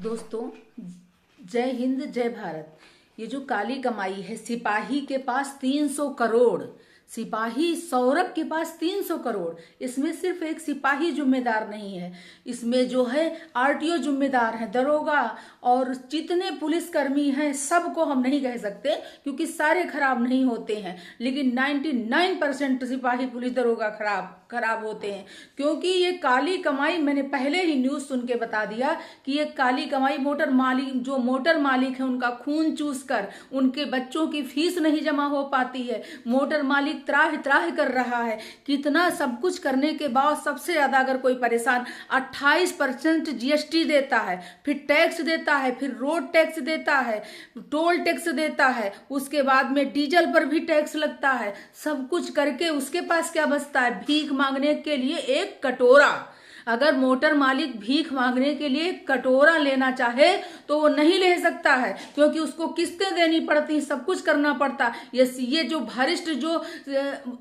दोस्तों, जय हिंद जय भारत। ये जो काली कमाई है, सिपाही के पास 300 करोड़, सिपाही सौरभ के पास 300 करोड़। इसमें सिर्फ एक सिपाही जिम्मेदार नहीं है, इसमें जो है आरटीओ जिम्मेदार है, दरोगा और जितने पुलिसकर्मी हैं सबको हम नहीं कह सकते क्योंकि सारे खराब नहीं होते हैं, लेकिन 99% सिपाही पुलिस दरोगा खराब होते हैं। क्योंकि ये काली कमाई, मैंने पहले ही न्यूज सुन के बता दिया कि ये काली कमाई मोटर मालिक है उनका खून चूस कर उनके बच्चों की फीस नहीं जमा हो पाती है। मोटर मालिक त्राह त्राह कर रहा है। कितना सब कुछ करने के बाद सबसे ज्यादा अगर कोई परेशान, 28% जीएसटी देता है, फिर टैक्स देता है, फिर रोड टैक्स देता है, टोल टैक्स देता है, उसके बाद में डीजल पर भी टैक्स लगता है। सब कुछ करके उसके पास क्या बचता है? भीख मांगने के लिए एक कटोरा। अगर मोटर मालिक भीख मांगने के लिए कटोरा लेना चाहे तो वो नहीं ले सकता है, क्योंकि उसको किस्तें देनी पड़ती, सब कुछ करना पड़ता। ये जो भ्रष्ट जो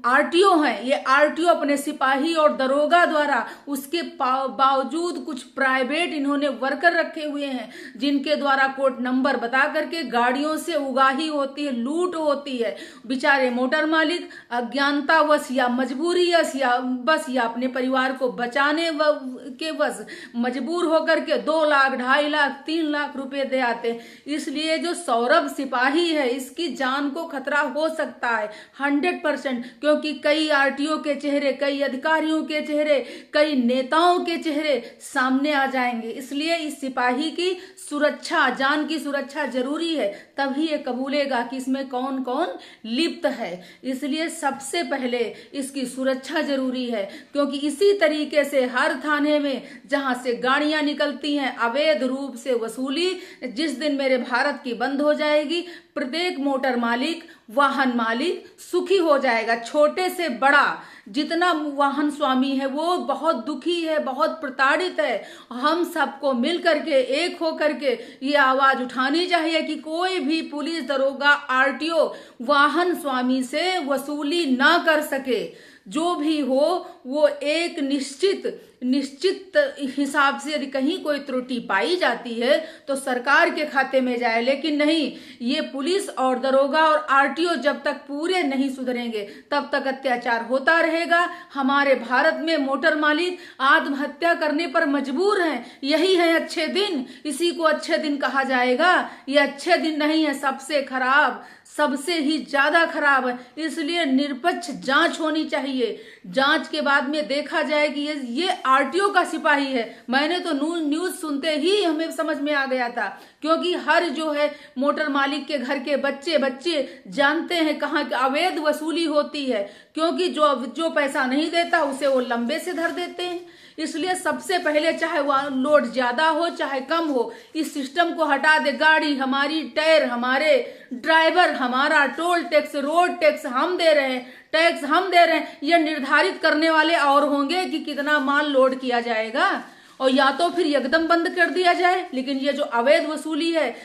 आरटीओ हैं, ये आरटीओ अपने सिपाही और दरोगा द्वारा, उसके बावजूद कुछ प्राइवेट इन्होंने वर्कर रखे हुए हैं जिनके द्वारा कोड नंबर बता करके गाड़ियों से उगाही होती है, लूट होती है। बेचारे मोटर मालिक अज्ञानतावश या मजबूरीवश या बस या अपने परिवार को बचाने के बस मजबूर होकर के 2 लाख, 2.5 लाख, 3 लाख रुपए दे आते। इसलिए जो सौरभ सिपाही है इसकी जान को खतरा हो सकता है 100%, क्योंकि कई आरटीओ के चेहरे, कई अधिकारियों के चेहरे, कई नेताओं के चेहरे सामने आ जाएंगे। इसलिए इस सिपाही की सुरक्षा, जान की सुरक्षा जरूरी है, तभी ये कबूलेगा कि इसमें कौन कौन लिप्त है। इसलिए सबसे पहले इसकी सुरक्षा जरूरी है, क्योंकि इसी तरीके से हर थाने में जहां से गाड़ियां निकलती हैं अवैध रूप से वसूली, जिस दिन मेरे भारत की बंद हो जाएगी, प्रत्येक मोटर मालिक, वाहन मालिक सुखी हो जाएगा। छोटे से बड़ा जितना वाहन स्वामी है वो बहुत दुखी है, बहुत प्रताड़ित है। हम सबको मिल करके, एक हो करके ये आवाज उठानी चाहिए कि कोई भी पुलिस, दरोगा, आरटीओ वाहन स्वामी से वसूली ना कर सके। जो भी हो वो एक निश्चित हिसाब से, यदि कहीं कोई त्रुटि पाई जाती है तो सरकार के खाते में जाए, लेकिन नहीं, ये पुलिस और दरोगा और आरटीओ जब तक पूरे नहीं सुधरेंगे तब तक अत्याचार होता रहेगा। हमारे भारत में मोटर मालिक आत्महत्या करने पर मजबूर हैं। यही है अच्छे दिन, इसी को अच्छे दिन कहा जाएगा। ये अच्छे दिन नहीं है, सबसे खराब, सबसे ही ज्यादा खराब है। इसलिए निष्पक्ष जांच होनी चाहिए। जांच के बाद में देखा जाए कि ये आरटीओ का सिपाही है। मैंने तो न्यूज सुनते ही हमें समझ में आ गया था, क्योंकि हर जो है मोटर मालिक के घर के बच्चे जानते हैं कहाँ अवैध वसूली होती है, क्योंकि जो पैसा नहीं देता उसे वो लंबे से धर देते हैं। इसलिए सबसे पहले, चाहे वह लोड ज्यादा हो चाहे कम हो, इस सिस्टम को हटा दे। गाड़ी हमारी, टायर हमारे, ड्राइवर हमारा, टोल टैक्स, रोड टैक्स हम दे रहे हैं, टैक्स हम दे रहे हैं। यह निर्धारित करने वाले और होंगे कि कितना माल लोड किया जाएगा, और या तो फिर एकदम बंद कर दिया जाए। लेकिन ये जो अवैध वसूली है,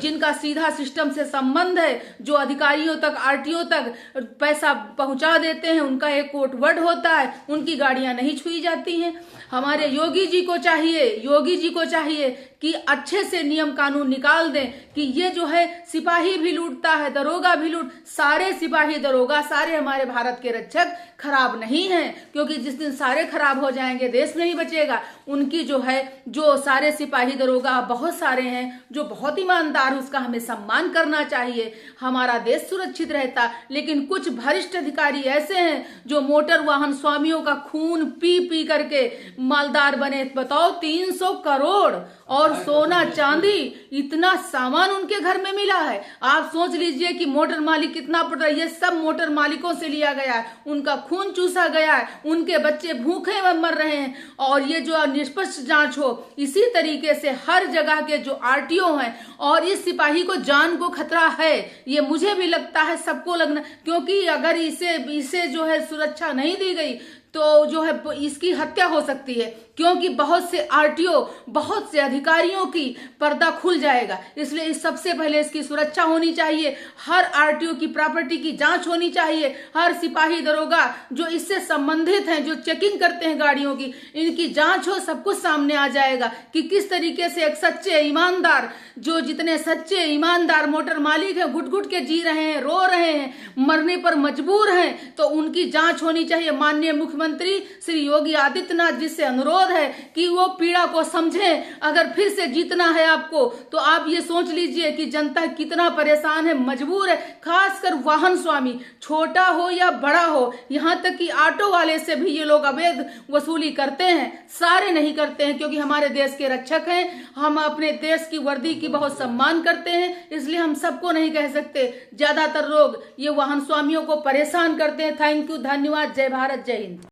जिनका सीधा सिस्टम से संबंध है, जो अधिकारियों तक, आरटीओ तक पैसा पहुंचा देते हैं, उनका एक कोर्ट वर्ड होता है, उनकी गाड़ियां नहीं छुई जाती हैं। हमारे योगी जी को चाहिए कि अच्छे से नियम कानून निकाल दें कि ये जो है सिपाही भी लूटता है, दरोगा भी सारे सिपाही दरोगा, सारे हमारे भारत के रक्षक खराब नहीं हैं, क्योंकि जिस दिन सारे खराब हो जाएंगे देश नहीं बचेगा। उनकी जो सारे सिपाही दरोगा बहुत सारे हैं जो बहुत ईमानदार, उसका हमें सम्मान करना चाहिए, हमारा देश सुरक्षित रहता। लेकिन कुछ भ्रष्ट अधिकारी ऐसे हैं जो मोटर वाहन स्वामियों का खून पी पी करके मालदार बने। बताओ, 300 करोड़ और सोना चांदी, इतना सामान उनके घर में मिला है। आप सोच लीजिए कि मोटर मालिक कितना पड़ रहा है। ये सब मोटर मालिकों से लिया गया है, उनका खून चूसा गया है, उनके बच्चे भूखे मर रहे हैं। और ये जो निष्पक्ष जांच हो, इसी तरीके से हर जगह के जो आरटीओ हैं, और इस सिपाही को जान को खतरा है, ये मुझे भी लगता है, सबको लगना, क्योंकि अगर इसे जो है सुरक्षा नहीं दी गई तो जो है इसकी हत्या हो सकती है, क्योंकि बहुत से आरटीओ, बहुत से अधिकारियों की पर्दा खुल जाएगा। इसलिए इस सबसे पहले इसकी सुरक्षा होनी चाहिए, हर आरटीओ की प्रॉपर्टी की जांच होनी चाहिए, हर सिपाही दरोगा जो इससे संबंधित हैं, जो चेकिंग करते हैं गाड़ियों की, इनकी जांच हो, सब कुछ सामने आ जाएगा कि किस तरीके से एक सच्चे ईमानदार, जो जितने सच्चे ईमानदार मोटर मालिक हैं, घुट घुट के जी रहे हैं, रो रहे हैं, मरने पर मजबूर हैं, तो उनकी जांच होनी चाहिए। माननीय मुख्यमंत्री श्री योगी आदित्यनाथ जी से अनुरोध है कि वो पीड़ा को समझें। अगर फिर से जीतना है आपको, तो आप ये सोच लीजिए कि जनता कितना परेशान है, मजबूर है, खासकर वाहन स्वामी, छोटा हो या बड़ा हो, यहाँ तक कि ऑटो वाले से भी ये लोग अवैध वसूली करते हैं। सारे नहीं करते हैं, क्योंकि हमारे देश के रक्षक हैं, हम अपने देश की वर्दी की बहुत सम्मान करते हैं, इसलिए हम सबको नहीं कह सकते। ज्यादातर लोग ये वाहन स्वामियों को परेशान करते हैं। थैंक यू, धन्यवाद, जय भारत, जय हिंद।